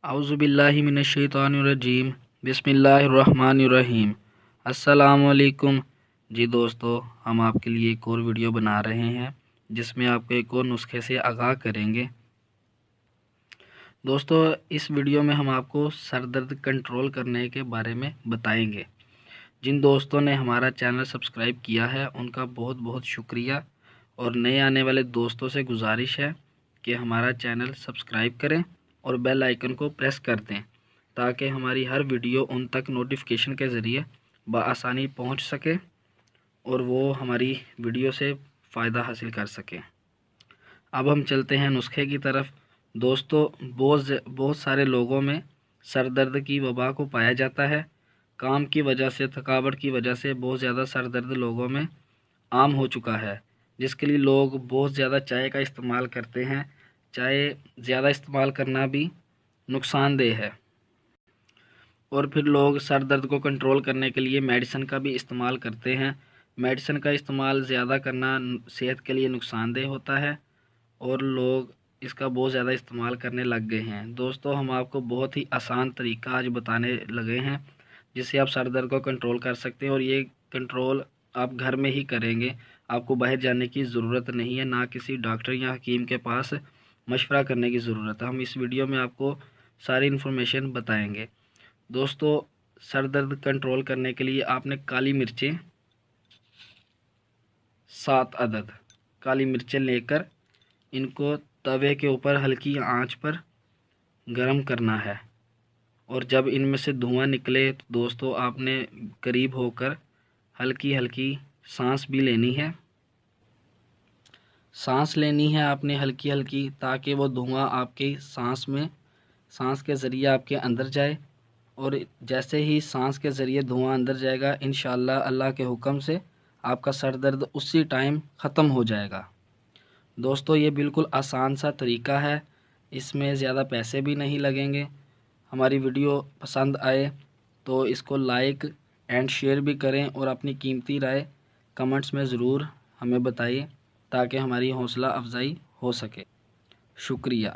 اعوذ باللہ من الشیطان الرجیم بسم اللہ الرحمن الرحیم۔ السلام علیکم جی دوستو، ہم آپ کے لیے ایک اور ویڈیو بنا رہے ہیں جس میں آپ کو ایک اور نسخے سے آگاہ کریں گے۔ دوستو، اس ویڈیو میں ہم آپ کو سر درد کنٹرول کرنے کے بارے میں بتائیں گے۔ جن دوستوں نے ہمارا چینل سبسکرائب کیا ہے ان کا بہت بہت شکریہ، اور نئے آنے والے دوستوں سے گزارش ہے کہ ہمارا چینل سبسکرائب کریں اور بیل آئیکن کو پریس کر دیں تاکہ ہماری ہر ویڈیو ان تک نوٹیفیکیشن کے ذریعے بآسانی پہنچ سکے اور وہ ہماری ویڈیو سے فائدہ حاصل کر سکیں۔ اب ہم چلتے ہیں نسخے کی طرف۔ دوستو، بہت سارے لوگوں میں سر درد کی وبا کو پایا جاتا ہے۔ کام کی وجہ سے، تھکاوٹ کی وجہ سے بہت زیادہ سر درد لوگوں میں عام ہو چکا ہے، جس کے لیے لوگ بہت زیادہ چائے کا استعمال کرتے ہیں۔ چائے زیادہ استعمال کرنا بھی نقصان دہ ہے، اور پھر لوگ سر درد کو کنٹرول کرنے کے لیے میڈیسن کا بھی استعمال کرتے ہیں۔ میڈیسن کا استعمال زیادہ کرنا صحت کے لیے نقصان دہ ہوتا ہے، اور لوگ اس کا بہت زیادہ استعمال کرنے لگ گئے ہیں۔ دوستو، ہم آپ کو بہت ہی آسان طریقہ آج بتانے لگے ہیں جس سے آپ سر درد کو کنٹرول کر سکتے ہیں، اور یہ کنٹرول آپ گھر میں ہی کریں گے۔ آپ کو باہر جانے کی ضرورت نہیں ہے، نہ کسی ڈاکٹر یا حکیم کے پاس مشورہ کرنے کی ضرورت ہے۔ ہم اس ویڈیو میں آپ کو ساری انفارمیشن بتائیں گے۔ دوستو، سر درد کنٹرول کرنے کے لیے آپ نے کالی مرچیں 7 عدد کالی مرچیں لے کر ان کو توے کے اوپر ہلکی آنچ پر گرم کرنا ہے، اور جب ان میں سے دھواں نکلے تو دوستو آپ نے قریب ہو کر ہلکی ہلکی سانس بھی لینی ہے۔ سانس لینی ہے آپ نے ہلکی ہلکی، تاکہ وہ دھواں آپ کی سانس کے ذریعے آپ کے اندر جائے، اور جیسے ہی سانس کے ذریعے دھواں اندر جائے گا انشاءاللہ اللہ کے حکم سے آپ کا سر درد اسی ٹائم ختم ہو جائے گا۔ دوستو، یہ بالکل آسان سا طریقہ ہے، اس میں زیادہ پیسے بھی نہیں لگیں گے۔ ہماری ویڈیو پسند آئے تو اس کو لائک اینڈ شیئر بھی کریں، اور اپنی قیمتی رائے کمنٹس میں ضرور ہمیں بتائیے تاکہ ہماری حوصلہ افزائی ہو سکے۔ شکریہ۔